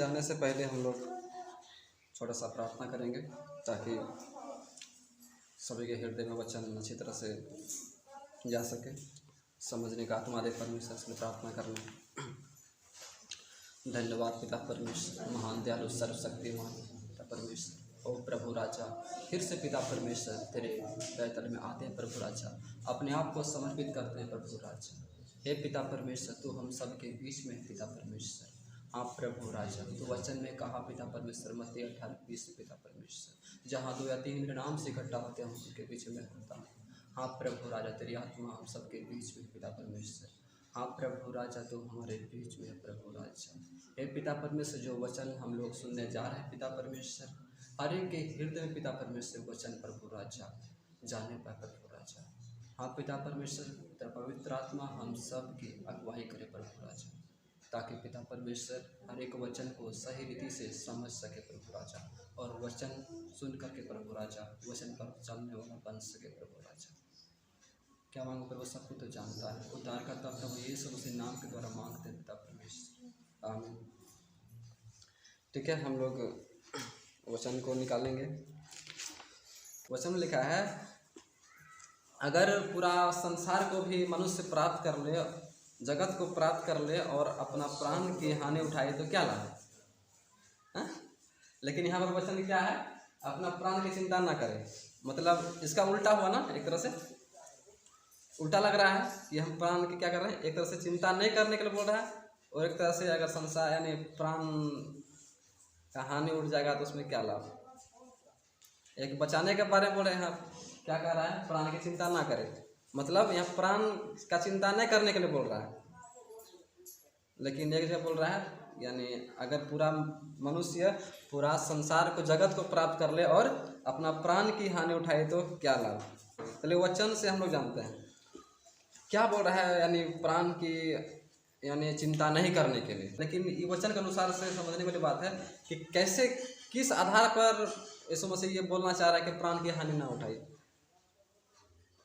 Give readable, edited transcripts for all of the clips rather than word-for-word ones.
जाने से पहले हम लोग छोटा सा प्रार्थना करेंगे ताकि सभी के हृदय में वचन अच्छी तरह से जा सके, समझने का आत्मा दे परमेश्वर से प्रार्थना करना। धन्यवाद पिता परमेश्वर, महान दयालु सर्वशक्तिमान पिता परमेश्वर। ओ प्रभु राजा, फिर से पिता परमेश्वर तेरे पैतल में आते हैं प्रभु राजा, अपने आप को समर्पित करते हैं प्रभु राजा। हे पिता परमेश्वर, तू हम सब के बीच में पिता परमेश्वर। हाँ प्रभु राजा, तो वचन में कहा पिता परमेश्वर मत्ती 18:20 पिता परमेश्वर, जहाँ 2 या 3 मेरे नाम से इकट्ठा होते हैं उनके बीच में होता हूँ। हाँ प्रभु राजा, तेरी आत्मा हम सबके बीच में पिता परमेश्वर। हाँ प्रभु राजा, तो हमारे बीच में प्रभु राजा। हे पिता परमेश्वर, जो वचन हम लोग सुनने जा रहे हैं पिता परमेश्वर, हर एक के हृदय में पिता परमेश्वर वचन प्रभु राजा जाने पर प्रभु राजा। हाँ पिता परमेश्वर, तेरा पवित्र आत्मा हम सब की अगुवाई करे प्रभु राजा, ताकि पिता परमेश्वर हर एक वचन को सही रीति से समझ सके प्रभु राजा, और वचन सुन करके प्रभु राजा वचन पर चलने वाला बन सके प्रभु राजा। क्या मांगो प्रभु, सब कुछ तो जानता है। उद्धार करता प्रभु यीशु मसीह नाम के द्वारा मांगते पिता परमेश्वर, आमीन। ठीक है, हम लोग वचन को निकालेंगे। वचन में लिखा है, अगर पूरा संसार को भी मनुष्य प्राप्त कर ले, जगत को प्राप्त कर ले और अपना प्राण की हानि उठाए तो क्या लाभ है? लेकिन यहाँ पर वचन क्या है, अपना प्राण की चिंता ना करे। मतलब इसका उल्टा हुआ ना, एक तरह से उल्टा लग रहा है कि हम प्राण की क्या कर रहे हैं, एक तरह से चिंता नहीं करने के लिए बोल रहा है, और एक तरह से अगर संसार यानी प्राण का हानि उठ जाएगा तो उसमें क्या लाभ। एक बचाने के बारे में बोल रहे हैं, क्या कह रहा है, प्राण की चिंता ना करे। मतलब यहाँ प्राण का चिंता नहीं करने के लिए बोल रहा है, लेकिन एक जगह बोल रहा है यानी अगर पूरा मनुष्य पूरा संसार को जगत को प्राप्त कर ले और अपना प्राण की हानि उठाए तो क्या लाभ। चलिए वचन से हम लोग जानते हैं क्या बोल रहा है, यानी प्राण की यानी चिंता नहीं करने के लिए। लेकिन ये वचन के अनुसार से समझने वाली बात है कि कैसे, किस आधार पर यीशु मसीह ये बोलना चाह रहा है कि प्राण की हानि ना उठाइए,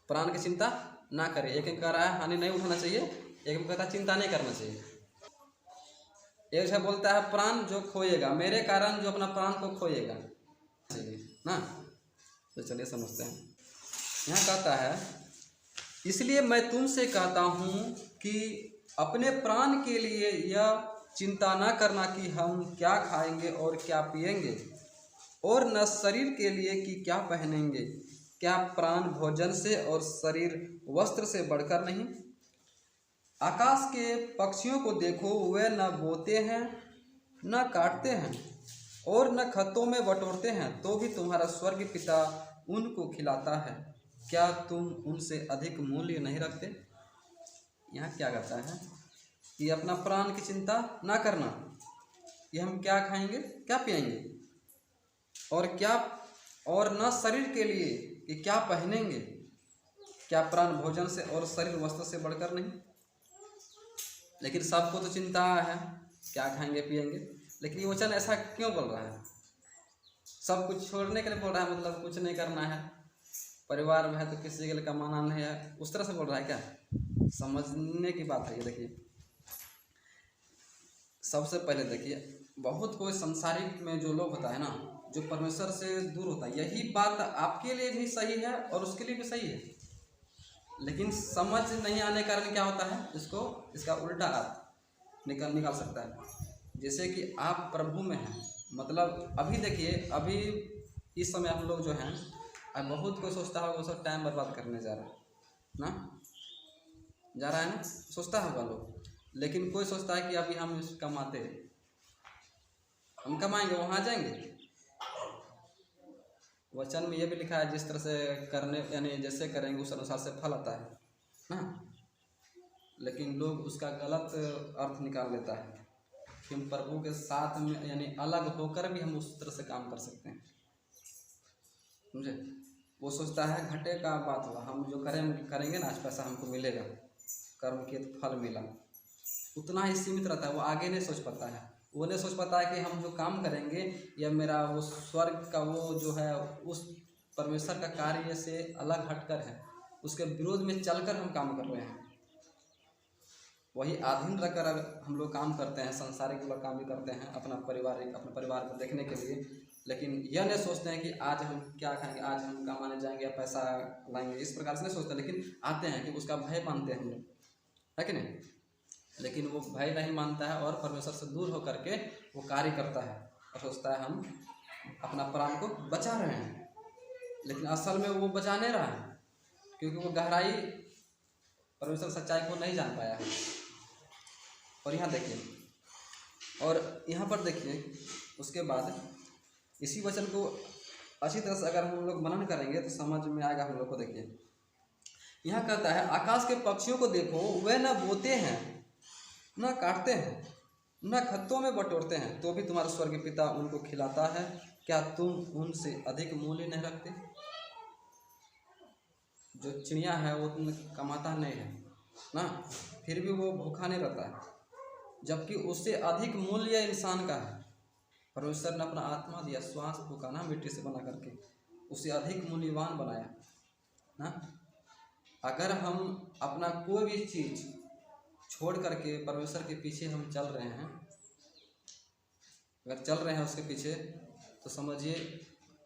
प्राण की चिंता ना करे। एक कह रहा है हानि नहीं उठाना चाहिए, एक कहता है चिंता नहीं करना चाहिए। एक से बोलता है प्राण जो खोएगा, मेरे कारण जो अपना प्राण को खोएगा ना। तो चलिए समझते हैं। यहाँ कहता है, इसलिए मैं तुमसे कहता हूँ कि अपने प्राण के लिए यह चिंता ना करना कि हम क्या खाएंगे और क्या पिएंगे, और न शरीर के लिए कि क्या पहनेंगे। क्या प्राण भोजन से और शरीर वस्त्र से बढ़कर नहीं। आकाश के पक्षियों को देखो, वे न बोते हैं न काटते हैं और न खत्तों में बटोरते हैं, तो भी तुम्हारा स्वर्ग पिता उनको खिलाता है। क्या तुम उनसे अधिक मूल्य नहीं रखते। यहाँ क्या कहता है कि अपना प्राण की चिंता ना करना कि हम क्या खाएंगे क्या पिएंगे और न शरीर के लिए कि क्या पहनेंगे। क्या प्राण भोजन से और शरीर वस्त्र से बढ़कर नहीं। लेकिन सबको तो चिंता है क्या खाएंगे पिएंगे, लेकिन ये वचन ऐसा क्यों बोल रहा है। सब कुछ छोड़ने के लिए बोल रहा है, मतलब कुछ नहीं करना है, परिवार में है तो किसी के लिए कमाना नहीं है, उस तरह से बोल रहा है क्या। समझने की बात है ये। देखिए सबसे पहले देखिए, बहुत कोई संसारिक में जो लोग होता है ना, जो परमेश्वर से दूर होता है, यही बात आपके लिए भी सही है और उसके लिए भी सही है, लेकिन समझ नहीं आने के कारण क्या होता है, इसका उल्टा अर्थ निकाल सकता है। जैसे कि आप प्रभु में हैं, मतलब अभी देखिए, अभी इस समय हम लोग जो हैं, अब बहुत कोई सोचता होगा वो सब टाइम बर्बाद करने जा रहा है ना, सोचता होगा लोग। लेकिन कोई सोचता है कि अभी हम कमाते, हम कमाएंगे वहाँ जाएंगे। वचन में ये भी लिखा है जिस तरह से करने यानी जैसे करेंगे उस अनुसार से फल आता है ना। लेकिन लोग उसका गलत अर्थ निकाल लेता है कि हम प्रभु के साथ में यानी अलग होकर भी हम उस तरह से काम कर सकते हैं, समझे। वो सोचता है घटे का बात हुआ, हम जो करेंगे ना, आज पैसा हमको मिलेगा, कर्म के फल मिला, उतना ही सीमित रहता है। वो आगे नहीं सोच पाता है, वो नहीं सोच पाता है कि हम जो काम करेंगे या मेरा वो स्वर्ग का वो जो है उस परमेश्वर का कार्य से अलग हटकर है, उसके विरोध में चलकर हम काम कर रहे हैं। वही अधीन रहकर अगर हम लोग काम करते हैं, संसारिक वाला काम भी करते हैं अपने परिवार को देखने के लिए, लेकिन यह नहीं सोचते हैं कि आज हम क्या खाएंगे, आज हम कमाने जाएंगे या पैसा लाएंगे, इस प्रकार से नहीं सोचते, लेकिन आते हैं कि उसका भय मानते हैं हम लोग, है कि नहीं। लेकिन वो भय नहीं मानता है और परमेश्वर से दूर होकर के वो कार्य करता है और सोचता है हम अपना प्राण को बचा रहे हैं, लेकिन असल में वो बचा नहीं रहा है, क्योंकि वो गहराई परमेश्वर सच्चाई को नहीं जान पाया है। और यहाँ देखिए, और यहाँ पर देखिए उसके बाद इसी वचन को अच्छी तरह से अगर हम लोग मनन करेंगे तो समझ में आएगा हम लोग को। देखिए यहाँ कहता है, आकाश के पक्षियों को देखो, वे न बोते हैं, न काटते हैं, न खत्तों में बटोरते हैं, तो भी तुम्हारा स्वर्गीय पिता उनको खिलाता है। क्या तुम उनसे अधिक मूल्य नहीं रखते? जो चिड़िया है वो तुम कमाता नहीं है ना, फिर भी वो भूखा नहीं रहता है, जबकि उससे अधिक मूल्य इंसान का है। परमेश्वर ने अपना आत्मा दिया, श्वास फूका ना मिट्टी से बना करके, उसे अधिक मूल्यवान बनाया ना। अगर हम अपना कोई भी चीज़ छोड़ करके परमेश्वर के पीछे हम चल रहे हैं, अगर चल रहे हैं उसके पीछे, तो समझिए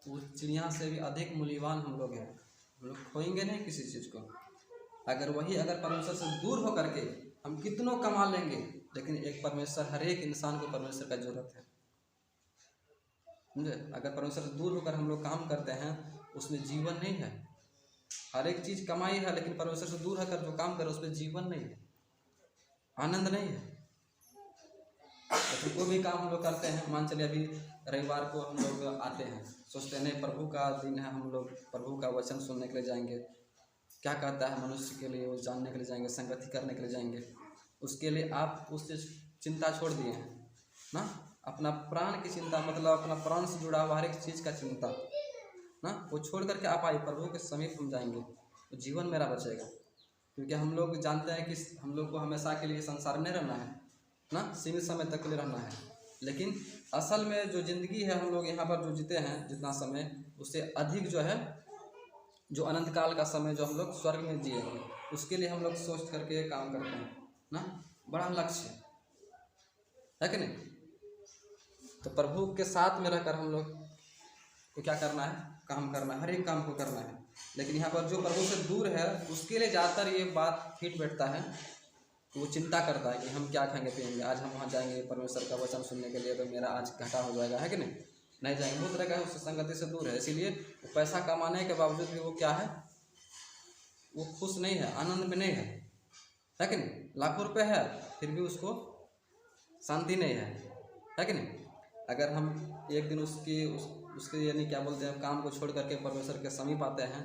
वो चिड़िया से भी अधिक मूल्यवान हम लोग हैं। हम लोग खोएंगे नहीं किसी चीज़ को। अगर परमेश्वर से दूर होकर के हम कितनों कमा लेंगे, लेकिन एक परमेश्वर, हर एक इंसान को परमेश्वर का जरूरत है, समझे। अगर परमेश्वर से दूर होकर हम लोग काम करते हैं, उसमें जीवन नहीं है। हर एक चीज़ कमाई है, लेकिन परमेश्वर से दूर होकर जो काम करे उसमें जीवन नहीं है, आनंद नहीं है। लेकिन कोई भी काम हम लोग करते हैं, मान चलिए अभी रविवार को हम लोग आते हैं, सोचते हैं नहीं प्रभु का दिन है, हम लोग प्रभु का वचन सुनने के लिए जाएंगे, क्या कहता है मनुष्य के लिए, वो जानने के लिए जाएंगे, संगति करने के लिए जाएंगे। उसके लिए आप उससे चिंता छोड़ दिए हैं ना, अपना प्राण की चिंता, मतलब अपना प्राण से जुड़ा हुआ हर एक चीज़ का चिंता ना, वो छोड़ करके आप आइए, प्रभु के समीप हम जाएंगे तो जीवन मेरा बचेगा। क्योंकि हम लोग जानते हैं कि हम लोग को हमेशा के लिए संसार में रहना है ना, सीमित समय तक के लिए रहना है, लेकिन असल में जो ज़िंदगी है हम लोग यहाँ पर जो जीते हैं जितना समय, उससे अधिक जो है, जो अनंत काल का समय जो हम लोग स्वर्ग में जिएंगे, उसके लिए हम लोग सोच करके काम करते हैं ना, बड़ा लक्ष्य है कि नहीं। तो प्रभु के साथ में रहकर हम लोग को क्या करना है, काम करना है, हर एक काम को करना है। लेकिन यहाँ पर जो प्रभु से दूर है उसके लिए ज़्यादातर ये बात फिट बैठता है, वो चिंता करता है कि हम क्या खाएंगे पिएंगे, आज हम वहाँ जाएंगे परमेश्वर का वचन सुनने के लिए तो मेरा आज घाटा हो जाएगा, है कि नहीं जाएंगे, बहुत तरह का उससे संगति से दूर है। इसीलिए वो पैसा कमाने के बावजूद भी वो क्या है, वो खुश नहीं है, आनंद में नहीं है कि नहीं। लाखों रुपए है फिर भी उसको शांति नहीं है कि नहीं। अगर हम एक दिन उसके यानी क्या बोलते हैं, काम को छोड़ करके परमेश्वर के समीप आते हैं,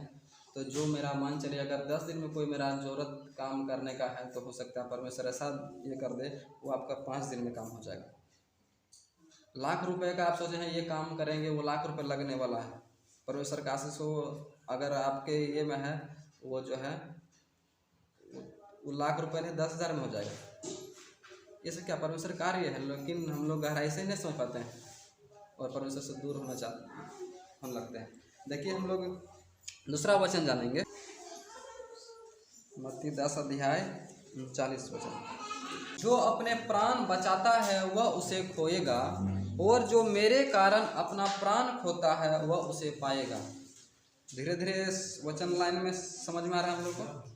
तो जो मेरा मान चलिए अगर 10 दिन में कोई मेरा जरूरत काम करने का है, तो हो सकता है परमेश्वर ऐसा ये कर दे वो आपका 5 दिन में काम हो जाएगा। लाख रुपए का आप सोचे हैं ये काम करेंगे, वो लाख रुपए लगने वाला है। परमेश्वर का आशीष हो अगर आपके ये में है, वो जो है वो लाख रुपए नहीं 10,000 में हो जाएगा। ये सब क्या परमेश्वर कार्य है, लेकिन हम लोग गहराई से नहीं समझ पाते हैं और परमेश्वर से दूर होने लगते हैं। देखिए हम लोग दूसरा वचन जानेंगे, मत्ती 10 अध्याय 39 वचन। जो अपने प्राण बचाता है वह उसे खोएगा, और जो मेरे कारण अपना प्राण खोता है वह उसे पाएगा। धीरे धीरे वचन लाइन में समझ में आ रहा है हम लोग को।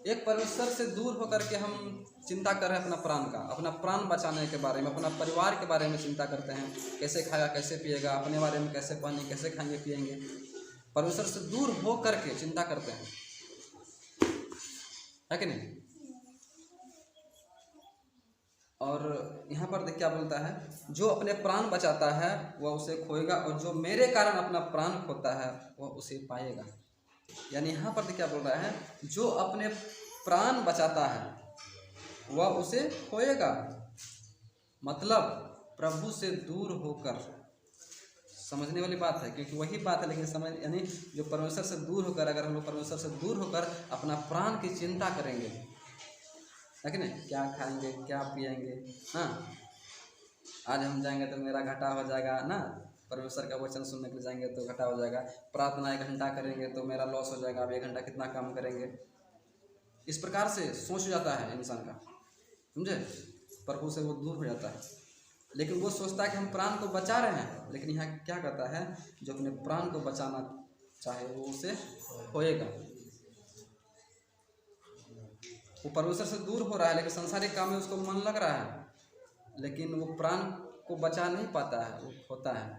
एक परमेश्वर से दूर होकर के हम चिंता कर रहे हैं अपना प्राण का, अपना प्राण बचाने के बारे में, अपना परिवार के बारे में चिंता करते हैं, कैसे खाएगा कैसे पिएगा, अपने बारे में कैसे पानी कैसे खाएंगे पिएंगे। परमेश्वर से दूर हो करके चिंता करते हैं, है कि नहीं। और यहाँ पर देख क्या बोलता है, जो अपने प्राण बचाता है वह उसे खोएगा, और जो मेरे कारण अपना प्राण खोता है वह उसे पाएगा। यानी यहाँ पर देख क्या बोल रहा है, जो अपने प्राण बचाता है वह उसे खोएगा, मतलब प्रभु से दूर होकर। समझने वाली बात है, क्योंकि वही बात है, लेकिन समझ यानी जो परमेश्वर से दूर होकर, अगर हम लोग परमेश्वर से दूर होकर अपना प्राण की चिंता करेंगे, है कि नहीं, क्या खाएंगे क्या पिएंगे, हाँ आज हम जाएंगे तो मेरा घाटा हो जाएगा ना, परमेश्वर का वचन सुनने के लिए जाएंगे तो घाटा हो जाएगा, प्रार्थना 1 घंटा करेंगे तो मेरा लॉस हो जाएगा, अब 1 घंटा कितना काम करेंगे। इस प्रकार से सोच जाता है इंसान का, समझे, प्रभु से वो दूर हो जाता है। लेकिन वो सोचता है कि हम प्राण को बचा रहे हैं, लेकिन यहाँ क्या कहता है, जो अपने प्राण को बचाना चाहे वो उसे खोएगा। वो परमेश्वर से दूर हो रहा है, लेकिन संसारिक काम में उसको मन लग रहा है, लेकिन वो प्राण को बचा नहीं पाता है, वो खोता है।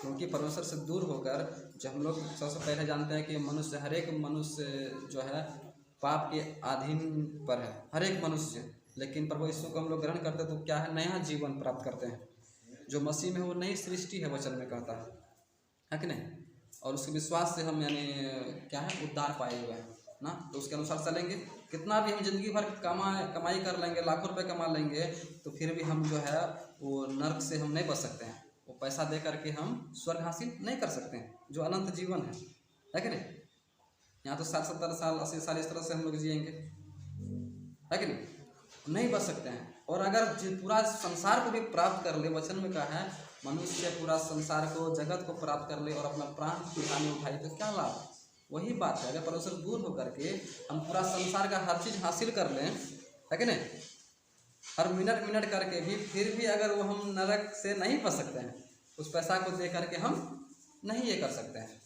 क्योंकि परमेश्वर से दूर होकर, जो हम लोग सबसे पहले जानते हैं कि मनुष्य, हर एक मनुष्य जो है पाप के अधीन पर है, हर एक मनुष्य। लेकिन प्रभु यीशु को हम लोग ग्रहण करते हैं तो क्या है, नया जीवन प्राप्त करते हैं। जो मसीह में वो नई सृष्टि है, वचन में कहता है कि नहीं। और उसके विश्वास से हम यानी क्या है, उद्धार पाए हुए हैं ना। तो उसके अनुसार चलेंगे। कितना भी हम जिंदगी भर कमाई कर लेंगे, लाखों रुपए कमा लेंगे, तो फिर भी हम जो है वो नर्क से हम नहीं बच सकते हैं। वो पैसा दे करके हम स्वर्ग हासिल नहीं कर सकते हैं, जो अनंत जीवन है कि नहीं। यहाँ तो 60-70 साल 80 साल इस तरह से हम लोग जिएंगे, है कि नहीं बच सकते हैं। और अगर पूरा संसार को भी प्राप्त कर ले, वचन में कहा है मनुष्य पूरा संसार को, जगत को प्राप्त कर ले और अपना प्राण की हानि उठाए तो क्या लाभ। वही बात है, अगर परमेश्वर दूर होकर के हम पूरा संसार का हर चीज़ हासिल कर लें, है कि नहीं, हर मिनट करके भी, फिर भी अगर वो हम नरक से नहीं बच सकते हैं, उस पैसा को दे करके हम नहीं ये कर सकते हैं।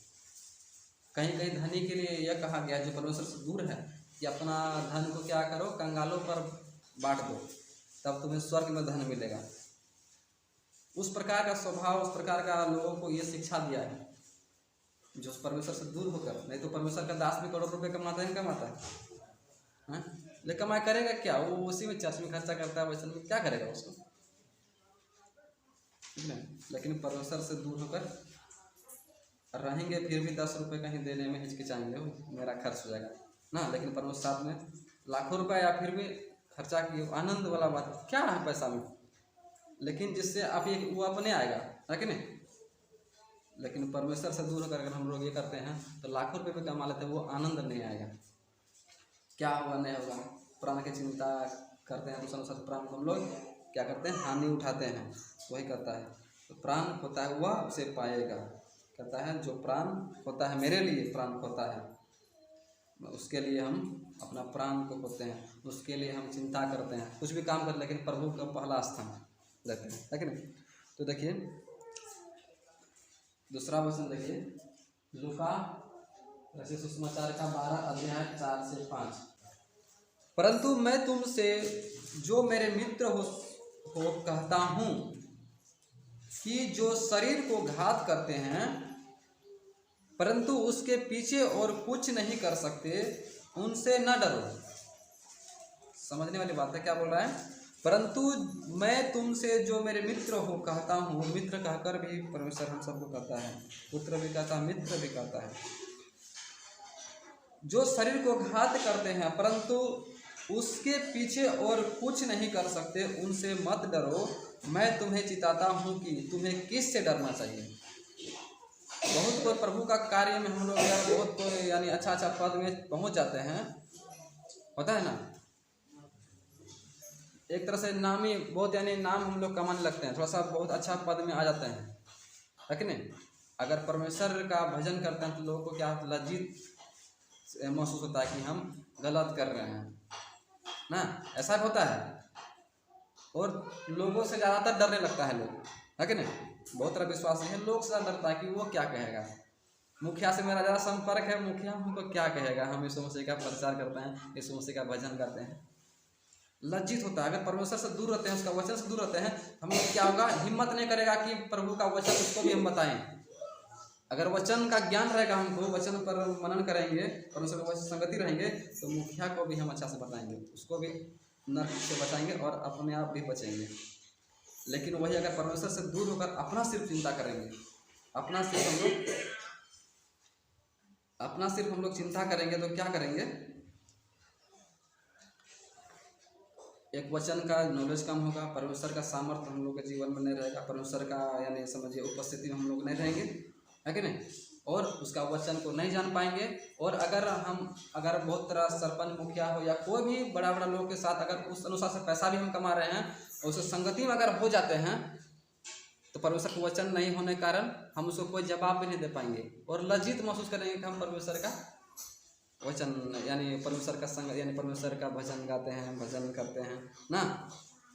कहीं कहीं धनी के लिए यह कहा गया, जो परमेश्वर से दूर है, कि अपना धन को क्या करो, कंगालों पर बांट दो, तब तुम्हें स्वर्ग में धन मिलेगा। उस प्रकार का स्वभाव, उस प्रकार का लोगों को ये शिक्षा दिया है, जो परमेश्वर से दूर होकर। नहीं तो परमेश्वर का दास भी करोड़ रुपए कमाता है, लेकिन कमाई करेगा क्या, वो उसी में चर्च में खर्चा करता है, वैसे में क्या करेगा उसको, ठीक है। लेकिन परमेश्वर से दूर होकर रहेंगे, फिर भी 10 रुपये कहीं देने में हिचकिचाएंगे, मेरा खर्च हो जाएगा ना। लेकिन परमेश्वर साथ में लाखों रुपए या फिर भी खर्चा किए, आनंद वाला बात क्या है पैसा में, लेकिन जिससे आप ये वो अपने आएगा, है कि नहीं। लेकिन परमेश्वर से दूर होकर अगर हम लोग ये करते हैं तो लाखों रुपए भी कमा लेते हैं, वो आनंद नहीं आएगा। क्या होगा नहीं होगा, प्राण की चिंता करते हैं, दूसरे अनुसार प्राण को हम लोग क्या करते हैं, हानि उठाते हैं। वही कहता है, तो प्राण होता है वह उसे पाएगा। कहता है जो प्राण होता है, मेरे लिए प्राण होता है, उसके लिए हम अपना प्राण को खोते हैं, उसके लिए हम चिंता करते हैं, कुछ भी काम करते, लेकिन प्रभु का पहला स्थान देते हैं, है कि नहीं। तो देखिए दूसरा वचन देखिए, लूका रचित सुसमाचार का 12 अध्याय 4 से 5। परंतु मैं तुमसे जो मेरे मित्र हो कहता हूँ कि जो शरीर को घात करते हैं परंतु उसके पीछे और कुछ नहीं कर सकते, उनसे न डरो। समझने वाली बात है, क्या बोल रहा है, परंतु मैं तुमसे जो मेरे मित्र हो कहता हूँ। मित्र कहकर भी परमेश्वर हम सबको कहता है, पुत्र भी कहता है, मित्र भी कहता है। जो शरीर को घात करते हैं परंतु उसके पीछे और कुछ नहीं कर सकते, उनसे मत डरो। मैं तुम्हें चिताता हूँ कि तुम्हें किस से डरना चाहिए। बहुत कोई प्रभु का कार्य में हम लोग बहुत कोई यानी अच्छा पद में पहुँच जाते हैं, होता है ना, एक तरह से नामी बहुत यानी नाम हम लोग कमाने लगते हैं, थोड़ा सा बहुत अच्छा पद में आ जाते हैं, है कि नहीं। अगर परमेश्वर का भजन करते हैं तो लोगों को क्या लज्जित महसूस होता है कि हम गलत कर रहे हैं ना, ऐसा होता है। और लोगों से ज़्यादातर डरने लगता है लोग, है कि नहीं। बहुत तरह विश्वास है, लोग से ज़्यादा डरता है कि वो क्या कहेगा। मुखिया से मेरा ज़्यादा संपर्क है, मुखिया हमको क्या कहेगा, हम यीशु मसीह का प्रचार करते हैं, यीशु मसीह का भजन करते हैं, लज्जित होता है। अगर परमेश्वर से दूर रहते हैं, उसका वचन से दूर रहते हैं, हम लोग क्या होगा, हिम्मत नहीं करेगा कि प्रभु का वचन उसको भी हम बताएं। अगर वचन का ज्ञान रहेगा, हमको वचन पर मनन करेंगे, परमेश्वर के वचन संगति रहेंगे, तो मुखिया को भी हम अच्छा से बताएंगे, उसको भी नरक से बचाएंगे और अपने आप भी बचेंगे। लेकिन वही अगर परमेश्वर से दूर होकर अपना सिर्फ चिंता करेंगे, अपना सिर्फ हम लोग चिंता करेंगे, तो क्या करेंगे, एक वचन का नॉलेज कम होगा, परमेश्वर का सामर्थ्य हम लोग के जीवन में नहीं रहेगा, परमेश्वर का यानी समझिए उपस्थिति में हम लोग नहीं रहेंगे, है कि नहीं। और उसका वचन को नहीं जान पाएंगे। और अगर बहुत तरह सरपंच मुखिया हो या कोई भी बड़ा लोग के साथ अगर उस अनुसार से पैसा भी हम कमा रहे हैं और उससे संगति में अगर हो जाते हैं, तो परमेश्वर का वचन नहीं होने के कारण हम उसको कोई जवाब भी नहीं दे पाएंगे और लज्जित महसूस करेंगे कि हम परमेश्वर का वचन यानी परमेश्वर का संग यानी परमेश्वर का भजन गाते हैं, भजन करते हैं ना,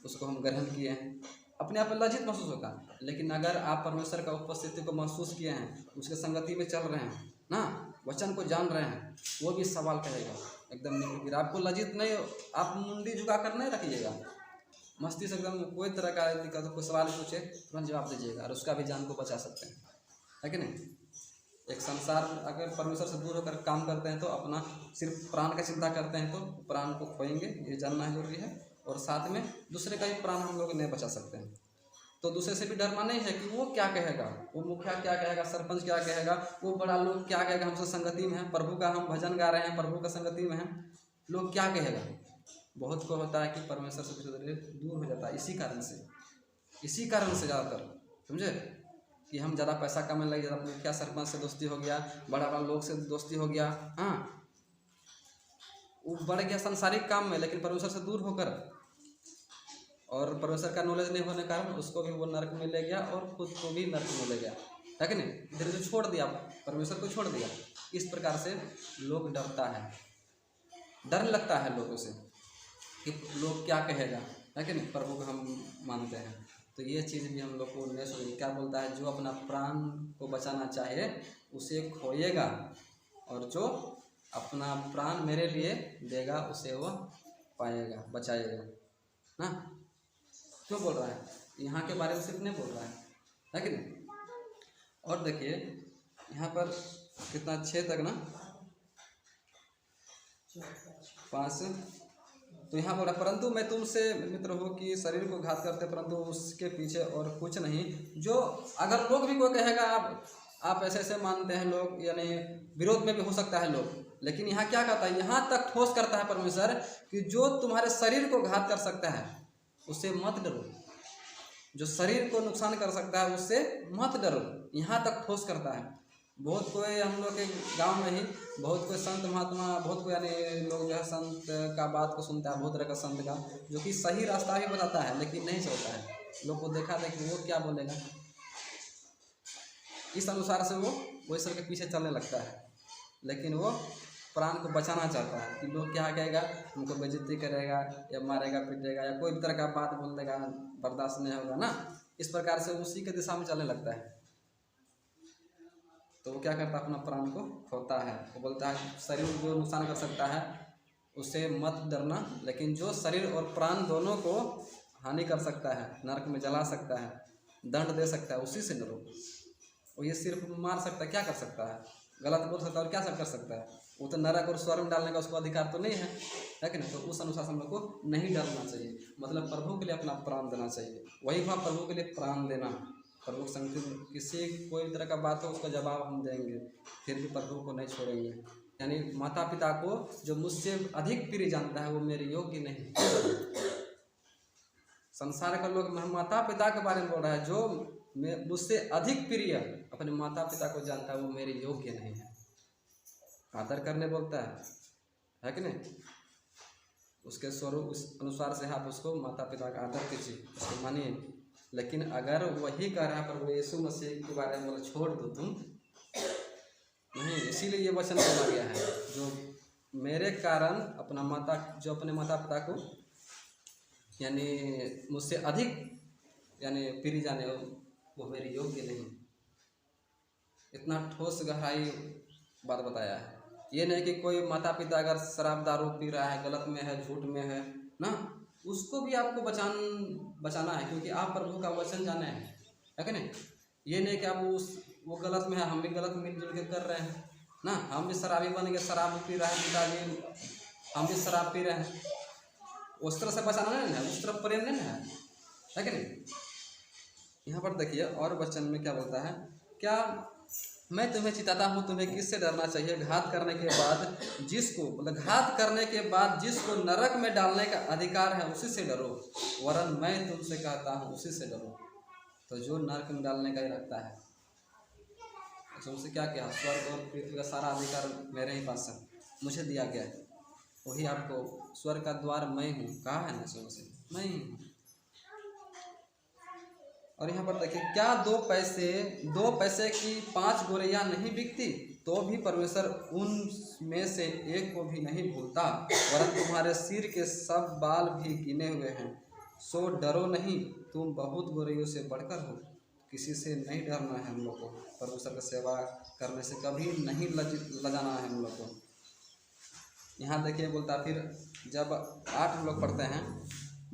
उसको हम ग्रहण किए हैं, अपने आप में लज्जित महसूस होगा। लेकिन अगर आप परमेश्वर का उपस्थिति को महसूस किए हैं, उसके संगति में चल रहे हैं ना, वचन को जान रहे हैं, वो भी सवाल कहेगा एकदम नहीं। आपको लज्जित नहीं, आप मुंडी झुका कर नहीं रखिएगा, मस्ती से एकदम कोई तरह का दिक्कत, कोई सवाल पूछे तुरंत जवाब दीजिएगा और उसका भी जान को बचा सकते हैं, है कि नहीं। एक संसार अगर परमेश्वर से दूर होकर काम करते हैं तो अपना सिर्फ प्राण का चिंता करते हैं तो प्राण को खोएंगे, ये जानना जरूरी है। और साथ में दूसरे का भी प्राण हम लोग नहीं बचा सकते हैं, तो दूसरे से भी डरना नहीं है कि वो क्या कहेगा, वो मुखिया क्या कहेगा, सरपंच क्या कहेगा, वो बड़ा लोग क्या कहेगा, हमसे संगति में है, प्रभु का हम भजन गा रहे हैं, प्रभु का संगति में हैं, लोग क्या कहेगा। बहुत को होता है कि परमेश्वर से दूर हो जाता है इसी कारण से ज़्यादातर, समझे, कि हम ज़्यादा पैसा कमाने लगे, ज़्यादा मुखिया सरपंच से दोस्ती हो गया, बड़ा बड़ा लोग से दोस्ती हो गया, हाँ, वो बढ़ गया सांसारिक काम में, लेकिन परमेश्वर से दूर होकर और परमेश्वर का नॉलेज नहीं होने के कारण उसको भी वो नरक में ले गया और खुद को भी नरक में ले गया, है कि नहीं। इधर जो छोड़ दिया, परमेश्वर को छोड़ दिया। इस प्रकार से लोग डरता है, डर लगता है लोगों से कि लोग क्या कहेगा, है कि नहीं। प्रभु को हम मानते हैं तो ये चीज़ भी हम लोग को नहीं सोचिए। क्या बोलता है, जो अपना प्राण को बचाना चाहे उसे खोएगा, और जो अपना प्राण मेरे लिए देगा उसे वो पाएगा, बचाएगा ना। क्यों बोल रहा है, यहाँ के बारे में सिर्फ नहीं बोल रहा है कि नहीं। और देखिए यहाँ पर कितना 6 तक ना 5, तो यहाँ बोला, परंतु मैं तुमसे मित्र हो कि शरीर को घात करते, परंतु उसके पीछे और कुछ नहीं। जो अगर लोग भी कोई कहेगा आप ऐसे ऐसे मानते हैं लोग, यानी विरोध में भी हो सकता है लोग, लेकिन यहाँ क्या कहता है, यहाँ तक ठोस करता है परमेश्वर कि जो तुम्हारे शरीर को घात कर सकता है उससे मत डरो, जो शरीर को नुकसान कर सकता है उससे मत डरो, यहाँ तक ठोस करता है। बहुत कोई हम लोग के गांव में ही बहुत कोई संत महात्मा, बहुत कोई यानी लोग जो है संत का बात को सुनता है, बहुत तरह का संत का, जो कि सही रास्ता भी बताता है लेकिन नहीं चलता है। लोग को देखा था कि वो क्या बोलेगा, इस अनुसार से वो ईश्वर के पीछे चलने लगता है, लेकिन वो प्राण को बचाना चाहता है कि लोग क्या कहेगा, उनको बेइज्जती करेगा या मारेगा पीटेगा या कोई भी तरह का बात बोल देगा, बर्दाश्त नहीं होगा ना। इस प्रकार से उसी के दिशा में चलने लगता है। तो वो क्या करता है, अपना प्राण को खोता है। वो बोलता है शरीर जो नुकसान कर सकता है उससे मत डरना, लेकिन जो शरीर और प्राण दोनों को हानि कर सकता है, नरक में जला सकता है, दंड दे सकता है, उसी से डरो। वो ये सिर्फ मार सकता है, क्या कर सकता है, गलत बोल सकता है और क्या सब कर सकता है। वो तो नरक और स्वर्ग में डालने का उसको अधिकार तो नहीं है कि नहीं। तो उस अनुसार हम लोग को नहीं डरना चाहिए, मतलब प्रभु के लिए अपना प्राण देना चाहिए। वही हुआ प्रभु के लिए प्राण देना। प्रभु संग किसी कोई तरह का बात हो उसका जवाब हम देंगे, फिर भी प्रभु को नहीं छोड़ेंगे। यानी माता पिता को जो मुझसे अधिक प्रिय जानता है वो मेरे योग्य नहीं। संसार का लोग माता पिता के बारे में बोल रहा है, जो मुझसे अधिक प्रिय अपने माता पिता को जानता है वो मेरे योग्य नहीं है। आदर करने बोलता है कि नहीं। उसके स्वरूप उस अनुसार से आप उसको माता पिता का आदर कीजिए, उसको मानिए। लेकिन अगर वही कह रहा है प्रभु यीशु मसीह के बारे में, बोला छोड़ दो तुम नहीं, इसीलिए ये वचन बोला गया है, जो मेरे कारण अपने माता पिता को यानी मुझसे अधिक यानी प्रिय जाने वो मेरे योग्य नहीं। इतना ठोस गहराई बात बताया है। ये नहीं कि कोई माता पिता अगर शराब दारू पी रहा है, गलत में है, झूठ में है ना, उसको भी आपको बचाना है, क्योंकि आप प्रभु का वचन जाने हैं, है कि नहीं। ये नहीं कि आप वो गलत में है, हम भी गलत मिलजुल के कर रहे हैं ना, हम भी शराबी बन के शराब पी रहे हैं, पिताजी हम भी शराब पी रहे हैं, उस तरह से बचाना नहीं है, उस तरफ प्रेम नहीं है कि नहीं। यहाँ पर देखिए और वचन में क्या बोलता है, क्या मैं तुम्हें चिताता हूँ, तुम्हें किससे डरना चाहिए, घात करने के बाद जिसको नरक में डालने का अधिकार है उसी से डरो, वरन मैं तुमसे कहता हूँ उसी से डरो। तो जो नरक में डालने का ही रखता है, उससे क्या किया, स्वर्ग और पृथ्वी का सारा अधिकार मेरे ही पास है, मुझे दिया गया है। वही आपको स्वर्ग का द्वार मैं हूँ, कहा है ना, से मैं ही हूँ। और यहाँ पर देखिए, क्या 2 पैसे की 5 गोरियाँ नहीं बिकती, तो भी परमेश्वर उनमें से एक को भी नहीं भूलता, वरन तुम्हारे सिर के सब बाल भी गिने हुए हैं। सो डरो नहीं, तुम बहुत बुराइयों से बढ़कर हो। किसी से नहीं डरना है हम लोग को। परमेश्वर की सेवा करने से कभी नहीं लजाना है हम लोग को। यहाँ देखिए बोलता फिर जब 8 हम लोग पढ़ते हैं,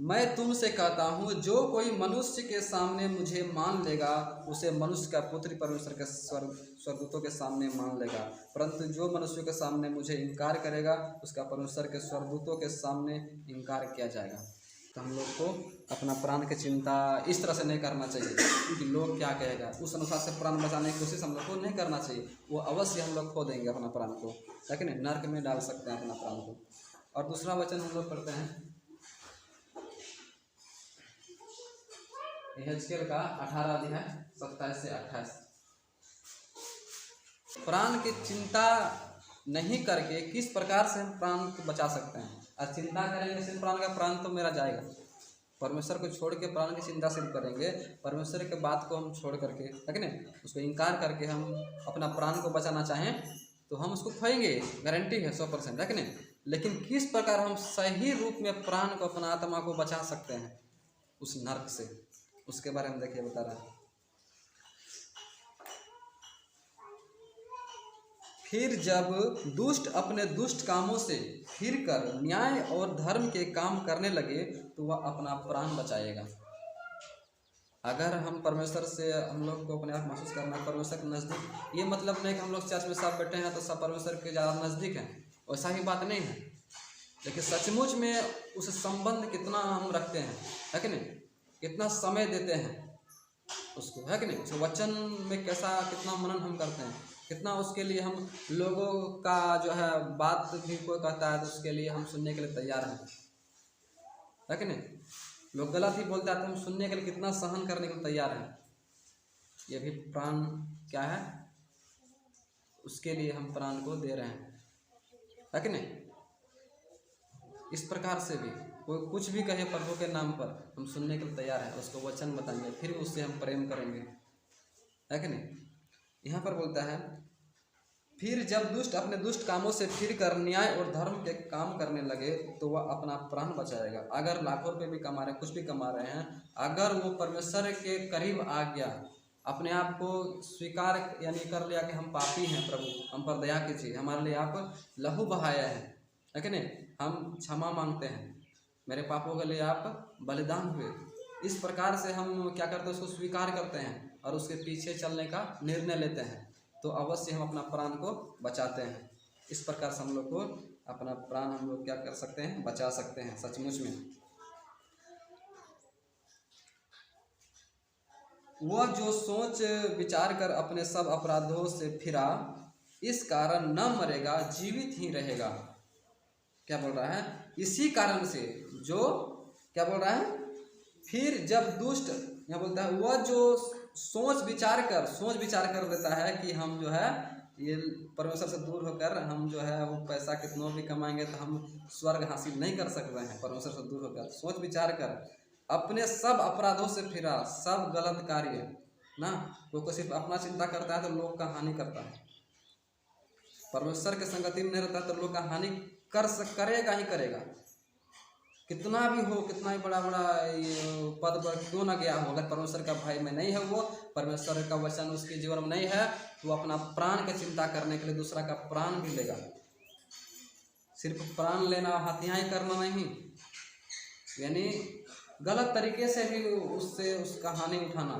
मैं तुमसे कहता हूँ जो कोई मनुष्य के सामने मुझे मान लेगा उसे मनुष्य का पुत्र परमेश्वर के स्वर्गदूतों के सामने मान लेगा, परंतु जो मनुष्य के सामने मुझे इनकार करेगा उसका परमेश्वर के स्वर्गदूतों के सामने इनकार किया जाएगा। तो हम लोग को अपना प्राण की चिंता इस तरह से नहीं करना चाहिए कि लोग क्या कहेगा, उस अनुसार से प्राण बचाने की कोशिश हम लोग को नहीं करना चाहिए। वो अवश्य हम लोग खो देंगे अपना प्राण को, लेकिन नर्क में डाल सकते हैं अपना प्राण को। और दूसरा वचन हम लोग पढ़ते हैं यहेजकेल का 18 अध्याय 27 से 28। प्राण की चिंता नहीं करके किस प्रकार से हम प्राण को बचा सकते हैं। और चिंता करेंगे सिर्फ प्राण तो मेरा जाएगा। परमेश्वर को छोड़ के प्राण की चिंता सिर्फ करेंगे, परमेश्वर के बात को हम छोड़ करके, है कि नहीं, उसको इनकार करके हम अपना प्राण को बचाना चाहें तो हम उसको खोएंगे, गारंटी है 100%, है कि नहीं। लेकिन किस प्रकार हम सही रूप में प्राण को, अपना आत्मा को बचा सकते हैं उस नर्क से, उसके बारे में देखिए बता रहा है। फिर जब दुष्ट अपने दुष्ट कामों से फिरकर न्याय और धर्म के काम करने लगे तो वह अपना प्राण बचाएगा। अगर हम परमेश्वर से, हम लोग को अपने आप महसूस करना परमेश्वर के नज़दीक, ये मतलब नहीं कि हम लोग चर्च में सब बैठे हैं तो सब परमेश्वर के ज़्यादा नज़दीक हैं, वैसा ही बात नहीं है। लेकिन सचमुच में उस संबंध कितना हम रखते हैं, है कि नहीं, कितना समय देते हैं उसको, है कि नहीं, उस वचन में कैसा कितना मनन हम करते हैं, कितना उसके लिए हम लोगों का जो है बात भी कोई कहता है तो उसके लिए हम सुनने के लिए तैयार हैं, है कि नहीं। लोग गलत ही बोलते हैं तो हम सुनने के लिए कितना सहन करने के लिए तैयार हैं। ये भी प्राण क्या है, उसके लिए हम प्राण को दे रहे हैं, है कि नहीं। इस प्रकार से भी कोई कुछ भी कहे प्रभु के नाम पर हम सुनने के लिए तैयार हैं, उसको वचन बताएंगे, फिर उससे हम प्रेम करेंगे, है कि नहीं। यहाँ पर बोलता है फिर जब दुष्ट अपने दुष्ट कामों से फिर कर न्याय और धर्म के काम करने लगे तो वह अपना प्राण बचाएगा। अगर लाखों रुपये भी कमा रहे हैं, कुछ भी कमा रहे हैं, अगर वो परमेश्वर के करीब आ गया, अपने आप को स्वीकार यानी कर लिया कि हम पापी हैं, प्रभु हम पर दया कीजिए, हमारे लिए आप लहू बहाया है कि नहीं, हम क्षमा मांगते हैं, मेरे पापों के लिए आप बलिदान हुए, इस प्रकार से हम क्या करते हैं, उसको स्वीकार करते हैं और उसके पीछे चलने का निर्णय लेते हैं, तो अवश्य हम अपना प्राण को बचाते हैं। इस प्रकार से हम लोग को अपना प्राण हम लोग क्या कर सकते हैं, बचा सकते हैं सचमुच में। वह जो सोच विचार कर अपने सब अपराधों से फिरा, इस कारण न मरेगा, जीवित ही रहेगा। क्या बोल रहा है, इसी कारण से जो क्या बोल रहा है, फिर जब दुष्ट, यहाँ बोलता है वह जो सोच विचार कर लेता है कि हम जो है ये परमेश्वर से दूर होकर हम जो है वो पैसा कितनों भी कमाएंगे तो हम स्वर्ग हासिल नहीं कर सकते हैं, परमेश्वर से दूर होकर सोच विचार कर अपने सब अपराधों से फिरा, सब गलत कार्य ना, वो सिर्फ अपना चिंता करता है तो लोग का हानि करता है, परमेश्वर के संगति में नहीं रहता तो लोग का हानि करेगा ही करेगा, कितना भी हो, कितना ही बड़ा पद पर क्यों ना गया हो, अगर परमेश्वर का भाई में नहीं है, वो परमेश्वर का वचन उसके जीवन में नहीं है, तो वो अपना प्राण की चिंता करने के लिए दूसरा का प्राण भी लेगा। सिर्फ प्राण लेना, हत्याएं करना नहीं, यानी गलत तरीके से भी उससे उसका हानि उठाना,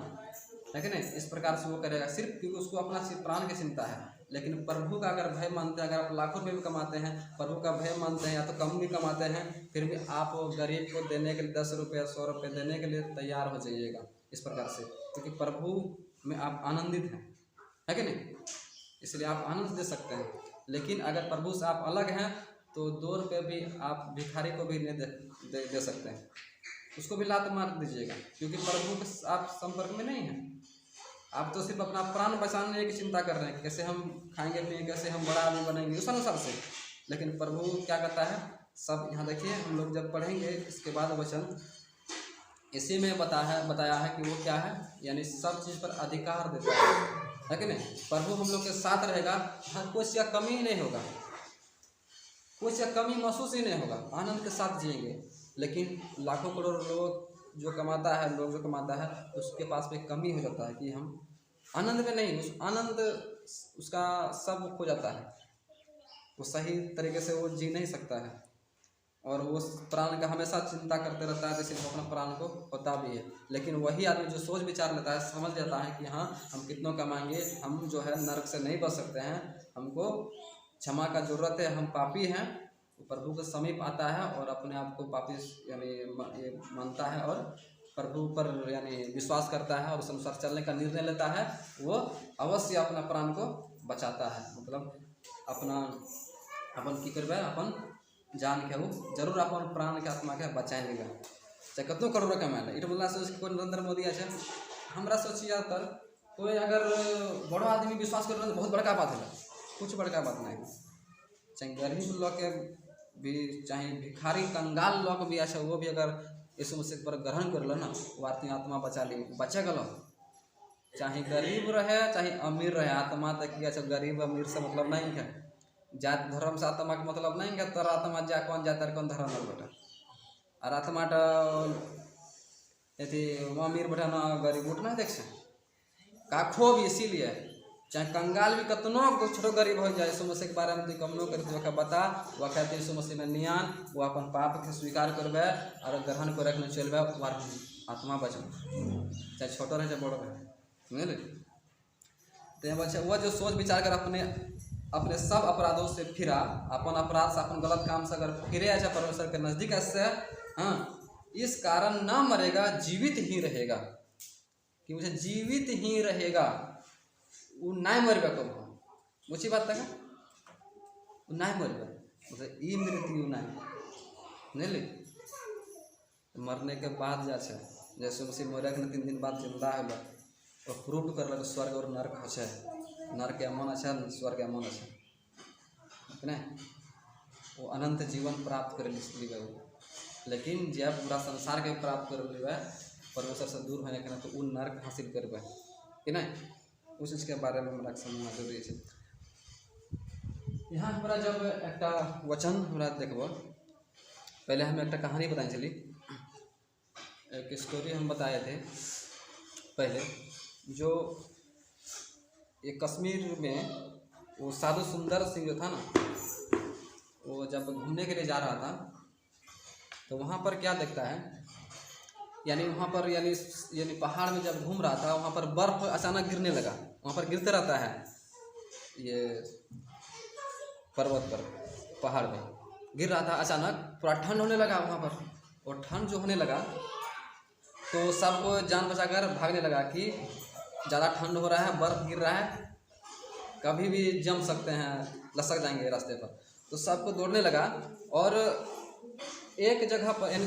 है कि नहीं, इस प्रकार से वो करेगा सिर्फ क्योंकि उसको अपना प्राण की चिंता है। लेकिन प्रभु का अगर भय मानते हैं, अगर आप लाखों रुपये भी कमाते हैं, प्रभु का भय मानते हैं, या तो कम भी कमाते हैं, फिर भी आप गरीब को देने के लिए 10 रुपये 100 रुपये देने के लिए तैयार हो जाइएगा, इस प्रकार से, क्योंकि प्रभु में आप आनंदित हैं, है कि नहीं, इसलिए आप आनंद दे सकते हैं। लेकिन अगर प्रभु से आप अलग हैं तो 2 रुपये भी आप भिखारी को भी नहीं दे सकते हैं, उसको भी लात मार दीजिएगा, क्योंकि प्रभु के आप संपर्क में नहीं हैं। आप तो सिर्फ अपना प्राण बचाने की चिंता कर रहे हैं, कैसे हम खाएंगे पिएंगे, कैसे हम बड़ा आदमी बनेंगे, उस अनुसार से। लेकिन प्रभु क्या कहता है, सब यहाँ देखिए, हम लोग जब पढ़ेंगे इसके बाद वचन इसी में बताया है कि वो क्या है, यानी सब चीज़ पर अधिकार देता है कि नहीं। प्रभु हम लोग के साथ रहेगा, हर कोई चीज़ का कमी ही नहीं होगा, कोई चीज़ का कमी महसूस ही नहीं होगा, आनंद के साथ जिएंगे। लेकिन लाखों करोड़ लोग जो कमाता है, लोग जो कमाता है, उसके पास में कमी हो जाता है कि हम आनंद में नहीं, उस आनंद उसका सब खो जाता है, वो सही तरीके से वो जी नहीं सकता है, और वो प्राण का हमेशा चिंता करते रहता है, जैसे वो अपना प्राण को होता भी है। लेकिन वही आदमी जो सोच विचार लेता है, समझ जाता है कि हाँ हम कितनों कमाएंगे, हम जो है नरक से नहीं बच सकते हैं, हमको क्षमा का जरूरत है, हम पापी हैं, वो प्रभु के समीप आता है और अपने आप को पापी यानी ये मानता है और प्रभु पर यानी विश्वास करता है और उस अनुसार चलने का निर्णय लेता है, वो अवश्य अपना प्राण को बचाता है। मतलब अपना अपन की करबे, अपन जान के वो जरूर अपन प्राण के आत्मा के बचाएंगे, चाहे कितनो करोड़ कमाए। इट बोलना सोच कोई नरेंद्र मोदी है, हमरा सोचिए ज़्यादातर कोई अगर बड़ा आदमी विश्वास कर रहे हैं तो बहुत बड़का बात है, कुछ बड़का बात नहीं। चाहे गरीब लोग के भी, चाहे भिखारी कंगाल लोग भी अच्छा, वो भी अगर यीशु मसीह पर ग्रहण कर लो ना, वो आदमी आत्मा बचा ली, बचे गलो। चाहे गरीब रहे चाहे अमीर रहे, आत्मा तक की अच्छा, गरीब अमीर से मतलब नहीं है, जात धर्म से आत्मा के मतलब नहीं है। तर आत्मा जा कौन जाता कौन धर्म है बेटा, और आत्मा यदि अमीर बेटा ना गरीब उठ ना देख से का खो भी, इसीलिए चाहे कंगाल भी कतनो छोटो गरीब हो जाए, यीशु मसीह के बारे में कम नो कर तो बता, वह कहते यीशु मसीह में नियान, वो अपन पाप के स्वीकार करबे और ग्रहण को रखने चलबे, आत्मा बचो, चाहे छोटो रहे चाहे बड़ो रहे, समझे। तो बच्चे वह जो सोच विचार कर अपने सब अपराधों से फिरा, अपन अपराध से अपन गलत काम से अगर फिरे अच्छा परमेश्वर के नज़दीक ऐसे, हाँ इस कारण ना मरेगा, जीवित ही रहेगा, कि मुझे जीवित ही रहेगा, वो नहीं मरबे कब, मुझी बात तक वो नहीं मरबे, मतलब ई मृत्यु नहीं ली। मरने के बाद जैसे मसीह मरे के 3 दिन बाद जिंदा है और प्रूव कर स्वर्ग और नर्क हो, नर्क के मन अच्छा, स्वर्ग के मन अच्छा नहीं, वो अनंत जीवन प्राप्त कर लीबे। लेकिन जब पूरा संसार के प्राप्त कर लीबे परमेश्वर से दूर होने के ना, तो वो नर्क हासिल करबे कि नहीं, उस चीज़ के बारे में हमरा समझना जरूरी है। यहाँ हमारा जब एक वचन हमारा देखो, पहले हमें एक कहानी बताई चली, एक स्टोरी हम बताए थे पहले, जो ये कश्मीर में वो साधु सुंदर सिंह जो था ना, वो जब घूमने के लिए जा रहा था, तो वहाँ पर क्या देखता है, यानी वहाँ पर यानी पहाड़ में जब घूम रहा था, वहाँ पर बर्फ़ अचानक गिरने लगा, वहाँ पर गिरते रहता है ये पर्वत पर, पहाड़ में गिर रहा था, अचानक पूरा ठंड होने लगा वहाँ पर, और ठंड जो होने लगा तो सबको जान बचाकर भागने लगा कि ज़्यादा ठंड हो रहा है, बर्फ़ गिर रहा है, कभी भी जम सकते हैं, लसक जाएंगे रास्ते पर। तो सबको दौड़ने लगा, और एक जगह पर यानी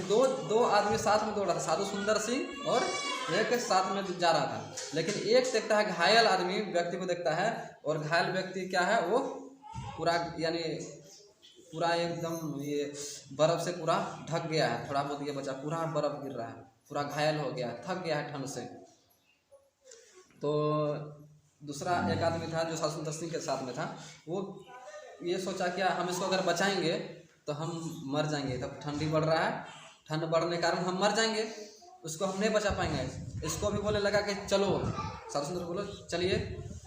दो आदमी साथ में दौड़ रहा था, साधु सुंदर सिंह और एक साथ में जा रहा था। लेकिन एक देखता है घायल आदमी व्यक्ति को देखता है, और घायल व्यक्ति क्या है, वो पूरा यानी पूरा एकदम ये बर्फ़ से पूरा ढक गया है, थोड़ा बहुत ये बचा, पूरा बर्फ़ गिर रहा है, पूरा घायल हो गया है, थक गया है ठंड से। तो दूसरा एक आदमी था जो साधु सुंदर सिंह के साथ में था, वो ये सोचा क्या हम इसको अगर बचाएंगे तो हम मर जाएंगे, तब ठंडी बढ़ रहा है, ठंड बढ़ने के कारण हम मर जाएंगे, उसको हम नहीं बचा पाएंगे। इसको भी बोलने लगा कि चलो, साधु सुंदर बोलो चलिए,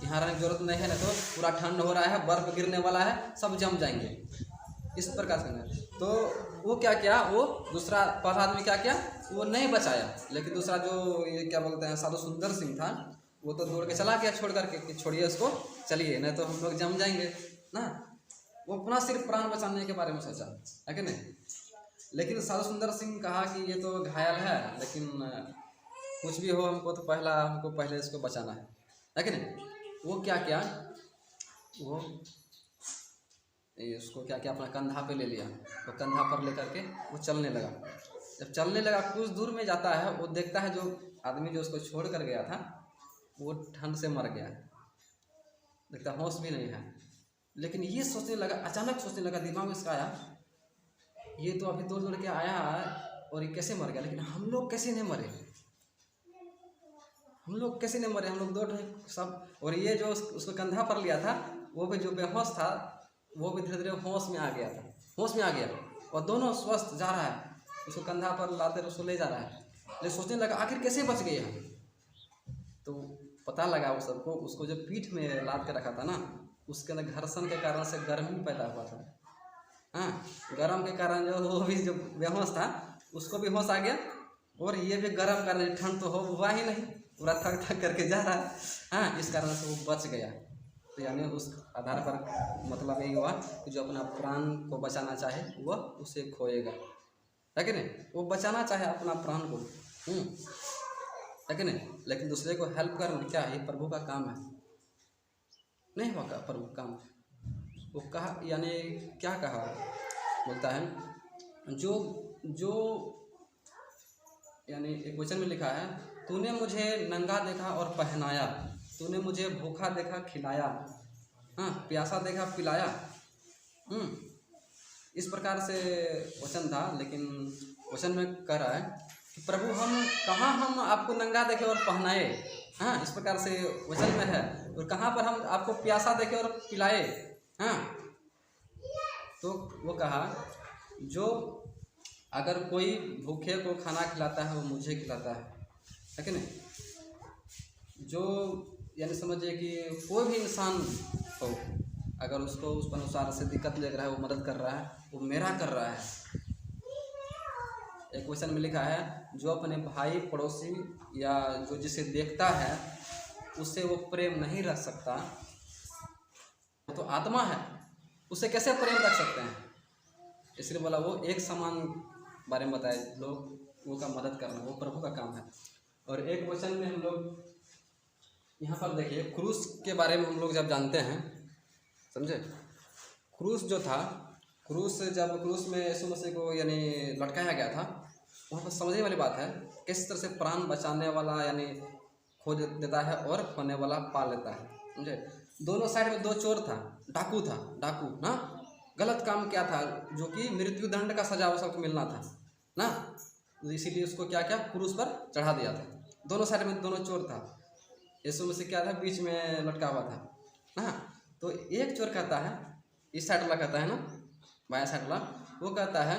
यहाँ रहने की जरूरत नहीं है, ना तो पूरा ठंड हो रहा है, बर्फ़ गिरने वाला है, सब जम जाएंगे, इस प्रकार से। तो वो क्या किया, वो दूसरा पहला आदमी क्या किया, वो नहीं बचाया, लेकिन दूसरा जो ये क्या बोलते हैं साधु सुंदर सिंह था, वो तो दौड़ के चला गया छोड़ करके कि छोड़िए इसको, चलिए नहीं तो हम लोग जम जाएंगे ना। वो अपना सिर्फ प्राण बचाने के बारे में सोचा है कि नहीं। लेकिन साधु सुंदर सिंह कहा कि ये तो घायल है, लेकिन कुछ भी हो हमको पहले इसको बचाना है कि नहीं। वो क्या किया, वो उसको क्या किया, अपना कंधा पे ले लिया, तो कंधा पर लेकर के वो चलने लगा। जब चलने लगा कुछ दूर में जाता है, वो देखता है जो आदमी जो उसको छोड़ कर गया था वो ठंड से मर गया है, देखता होश भी नहीं है। लेकिन ये सोचने लगा, अचानक सोचने लगा, दिमाग में इसका आया, ये तो अभी दौड़ के आया है और ये कैसे मर गया, लेकिन हम लोग कैसे नहीं मरे, हम लोग कैसे नहीं मरे, हम लोग दौड़ रहे सब। और ये जो उसको कंधा पर लिया था वो भी जो बेहोश था वो भी धीरे धीरे होश में आ गया था, होश में आ गया और दोनों स्वस्थ जा रहा है, उसको कंधा पर लाते उसको ले जा रहा है। लेकिन सोचने लगा आखिर कैसे बच गए हम। तो पता लगा वो सबको, उसको जो पीठ में लाद के रखा था ना, उसके अंदर घर्षण के कारण से गर्मी पैदा हुआ था। हाँ, गर्म के कारण जो वो भी जो बेहोश था उसको भी होश आ गया, और ये भी गर्म करने ठंड तो हुआ ही नहीं, पूरा थक थक करके जा रहा है। हाँ, इस कारण से वो बच गया। तो यानी उस आधार पर मतलब यही हुआ कि जो अपना प्राण को बचाना चाहे वह उसे खोएगा, है कि नहीं। वो बचाना चाहे अपना प्राण को, है कि नहीं। लेकिन दूसरे को हेल्प करना क्या है, प्रभु का काम है, नहीं हुआ का प्रभु काम। वो कहा यानी क्या कहा, बोलता है जो जो यानी एक वचन में लिखा है, तूने मुझे नंगा देखा और पहनाया, तूने मुझे भूखा देखा खिलाया, हाँ, प्यासा देखा पिलाया। इस प्रकार से वचन था। लेकिन वचन में कह रहा है कि प्रभु हम आपको नंगा देखे और पहनाए, हाँ, इस प्रकार से वचन में है। और कहाँ पर हम आपको प्यासा देखे और पिलाए, हाँ। तो वो कहा जो अगर कोई भूखे को खाना खिलाता है वो मुझे खिलाता है कि नहीं। जो यानी समझिए कि कोई भी इंसान हो, अगर उसको उस अनुसार से दिक्कत लग रहा है, वो मदद कर रहा है, वो मेरा कर रहा है। एक क्वेश्चन में लिखा है, जो अपने भाई पड़ोसी या जो जिसे देखता है उससे वो प्रेम नहीं रख सकता, वो तो आत्मा है, उससे कैसे प्रेम रख सकते हैं। इसलिए बोला वो एक समान बारे में बताए, लोगों का मदद करना वो प्रभु का काम है। और एक वचन में हम लोग यहाँ पर देखिए, क्रूस के बारे में हम लोग जब जानते हैं, समझे, क्रूस जो था, जब क्रूस में यीशु मसीह को यानी लटकाया गया था, वहाँ पर समझने वाली बात है किस तरह से प्राण बचाने वाला यानी खो देता है और खोने वाला पा लेता है, समझे। दोनों साइड में दो चोर था, डाकू ना, गलत काम किया था, जो कि मृत्यु दंड का सजा वो सबको मिलना था ना, इसीलिए उसको क्या क्रूस पर चढ़ा दिया था। दोनों साइड में दोनों चोर था, यीशु मसीह क्या था बीच में लटका हुआ था ना। तो एक चोर कहता है, इस साइड वाला कहता है ना, बाया साइड वाला, वो कहता है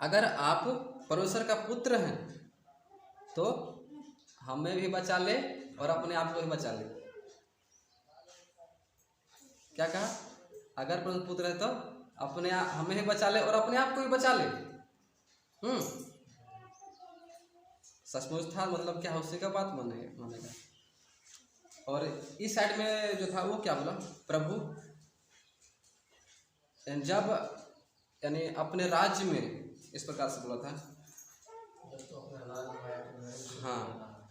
अगर आप परमेश्वर का पुत्र हैं तो हमें भी बचा ले और अपने आप को भी बचा ले। क्या कहा, अगर परमेश्वर पुत्र है तो अपने हमें ही बचा ले और अपने आप को भी बचा ले। सचमुच था, मतलब क्या उसी का बात मानेगा। और इस साइड में जो था वो क्या बोला, प्रभु जब यानी अपने राज्य में, इस प्रकार से बोला था, हाँ,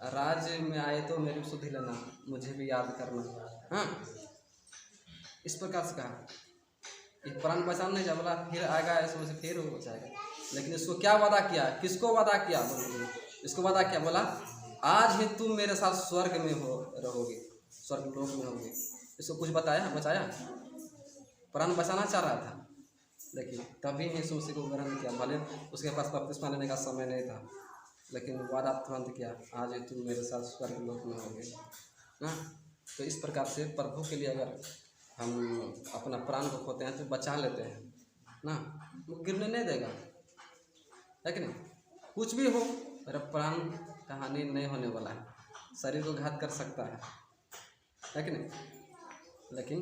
राज्य में आए तो मेरी सुधि लेना, मुझे भी याद करना, हाँ, इस प्रकार से कहा। एक प्राण बचाना नहीं, बोला फिर आएगा इसमें से फिर वो बचाएगा। लेकिन इसको क्या वादा किया, किसको वादा किया, इसको वादा किया, बोला आज ही तुम मेरे साथ स्वर्ग में रहोगे, स्वर्ग लोक में होगे। इसको कुछ बचाया, प्राण बचाना चाह रहा था, देखिए तभी यीशु मसीह को ग्रहण किया। भले उसके पास बपतिस्मा लेने का समय नहीं था, लेकिन वादा तुरंत किया, आज ही तुम मेरे साथ स्वर्ग लोक में होगे ना। तो इस प्रकार से प्रभु के लिए अगर हम अपना प्राण को खोते हैं तो बचा लेते हैं ना, वो गिरने नहीं देगा, है कि नहीं। कुछ भी हो, मेरा प्राण का हानि नहीं होने वाला है, शरीर को घात कर सकता है कि नहीं। लेकिन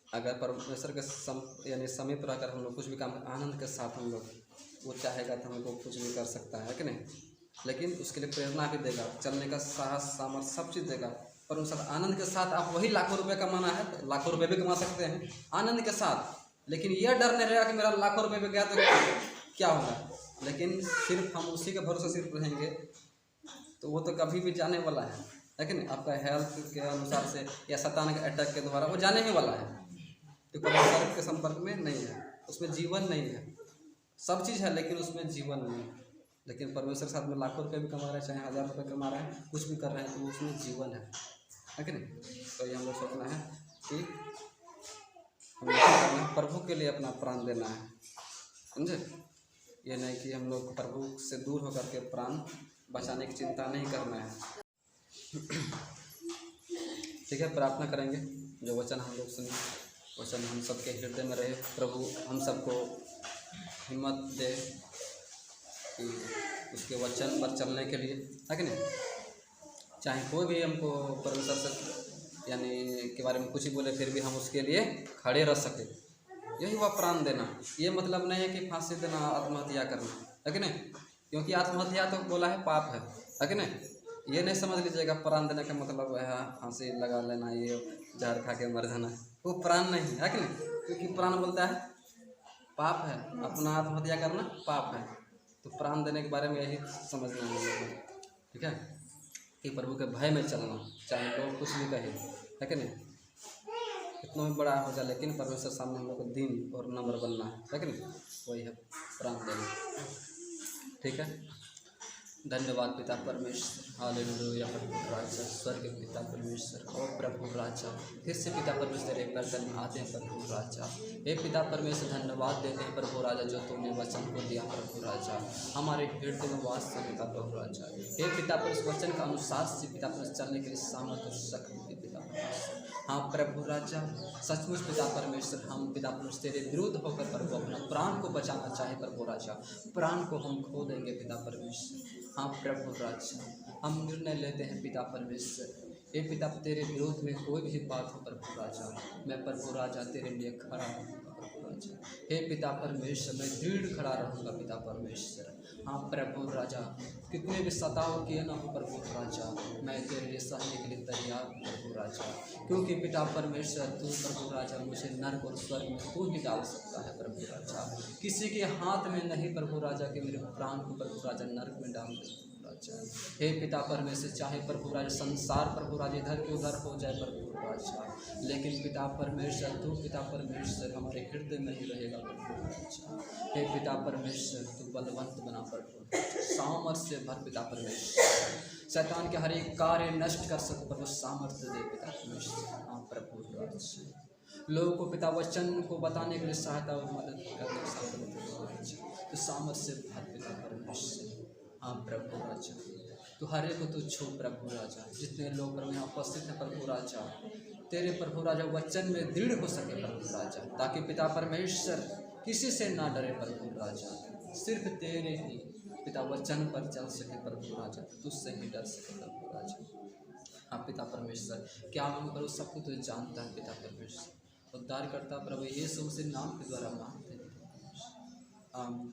अगर परमेश्वर के यानी समीप रहकर हम लोग कुछ भी काम आनंद के साथ हम लोग, वो चाहेगा तो हमको कुछ भी कर सकता है कि नहीं। लेकिन उसके लिए प्रेरणा भी देगा, चलने का साहस सामर्थ्य सब चीज़ देगा। परमेश्वर आनंद के साथ, आप वही लाखों रुपए कमाना है तो लाखों रुपए भी कमा सकते हैं आनंद के साथ। लेकिन यह डर नहीं रहेगा कि मेरा लाखों रुपए में गया तो क्या होगा। लेकिन सिर्फ हम उसी के भरोसे सिर्फ रहेंगे तो वो तो कभी भी जाने वाला है कि नहीं। आपका हेल्थ के अनुसार से या शैतान के अटैक के द्वारा वो जाने ही वाला है, तो परमेश्वर के संपर्क में नहीं है, उसमें जीवन नहीं है। सब चीज़ है लेकिन उसमें जीवन नहीं है। लेकिन परमेश्वर के साथ में लाखों रुपए भी कमा रहे हैं, चाहे 1000 रुपये कमा रहे हैं, कुछ भी कर रहे हैं, तो उसमें जीवन है कि नहीं। तो ये हम लोग सोचना है कि हम लोग प्रभु के लिए अपना प्राण देना है, समझे। ये नहीं कि हम लोग प्रभु से दूर होकर के प्राण बचाने की चिंता नहीं करना है। ठीक है, प्रार्थना करेंगे। जो वचन हम लोग सुने, वचन हम सबके हृदय में रहे। प्रभु हम सबको हिम्मत दे कि उसके वचन पर चलने के लिए, है कि नहीं। चाहे कोई भी हमको परमेश्वर से यानी के बारे में कुछ ही बोले, फिर भी हम उसके लिए खड़े रह सके। यही वह प्राण देना। ये मतलब नहीं है कि फांसी देना, आत्महत्या करना, है कि नहीं। क्योंकि आत्महत्या तो बोला है पाप है कि नहीं। ये नहीं समझ लीजिएगा प्राण देने का मतलब है फांसी लगा लेना, ये जहर खा के मर जाना, वो प्राण नहीं है कि नहीं। क्योंकि प्राण बोलता है पाप है, अपना आत्महत्या करना पाप है। तो प्राण देने के बारे में यही समझना है लोगों को, ठीक है, कि प्रभु के भय में चलना, चाहे लोग कुछ भी कहे, है कि नहीं। इतना भी बड़ा हो जाए, लेकिन परमेश्वर सामने हम लोग को दीन और नम्र बनना है कि नहीं। वही है प्राण देना, ठीक है। धन्यवाद पिता परमेश्वर, हालेलुया। प्रभु राजा, स्वर्ग पिता परमेश्वर और प्रभु राजा, फिर से पिता परमेश्वर एक बर्तन में आते हैं प्रभु राजा। हे पिता परमेश्वर, धन्यवाद देते हैं प्रभु राजा, जो तुमने वचन को दिया प्रभु राजा, हमारे हृदय में वास से पिता प्रभु राजा। हे पिता परमेश्वर, वचन के अनुसार से पिता परमेश्वर चलने के लिए सामर्थ्य और शक्ति पिता परमेश्वर। हाँ प्रभु राजा, सचमुच पिता परमेश्वर, हम पिता परमेश्वर तेरे विरुद्ध होकर प्रभु अपना प्राण को बचाना चाहे प्रभु राजा, प्राण को हम खो देंगे पिता परमेश्वर। हाँ प्रभु राजा, हम निर्णय लेते हैं पिता परमेश्वर, हे पिता तेरे विरोध में कोई भी बात हो प्रभु राजा, मैं प्रभु राजा तेरे लिए खड़ा रहूँगा प्रभु राजा। हे पिता परमेश्वर, मैं दृढ़ खड़ा रहूँगा पिता परमेश्वर। हाँ प्रभु राजा, कितने भी सताव किए ना हो प्रभु राजा, मैं तेरे लिए सहने के लिए तैयार हूँ प्रभु राजा। क्योंकि पिता परमेश्वर, तू प्रभु राजा मुझे नरक और स्वर्ग में तू ही डाल सकता है प्रभु राजा। किसी के हाथ में नहीं प्रभु राजा कि मेरे प्राण को प्रभु राजा नरक में डाल दे प्रभु राजा। हे पिता परमेश्वर, चाहे प्रभु राजा संसार प्रभु राजा इधर के उधर हो जाए प्रभु राजा, लेकिन पिता परमेश्वर, तू पिता परमेश्वर हमारे हृदय में ही रहेगा प्रभु राजा। हे पिता परमेश्वर, तू बलवंत बना प्रभु, सामर्थ्य से भर पिता परमेश्वर, शैतान के हर एक कार्य नष्ट कर सको प्रभु, सामर्थ्य दे पिता परमेश्वर। हाँ प्रभु राजा, लोगों को पिता वचन को बताने के लिए सहायता और मदद करने तो सामर्थ्य से भर पिता परमेश्वर। हाँ प्रभु राजा, तो हर एक को तू छू प्रभु राजा, जितने लोग प्रभु यहाँ उपस्थित हैं प्रभु राजा, तेरे प्रभु राजा वचन में दृढ़ हो सके प्रभु राजा, ताकि पिता परमेश्वर किसी से ना डरे प्रभु राजा, सिर्फ तेरे ही पिता वचन पर चल सके प्रभु राजा, तुझसे ही डर सके प्रभु राजा। हाँ पिता परमेश्वर, क्या हम करो सब कुछ तो जानता है पिता परमेश्वर। उद्धार करता प्रभु यीशु मसीह नाम के द्वारा मांगते हैं, आमीन।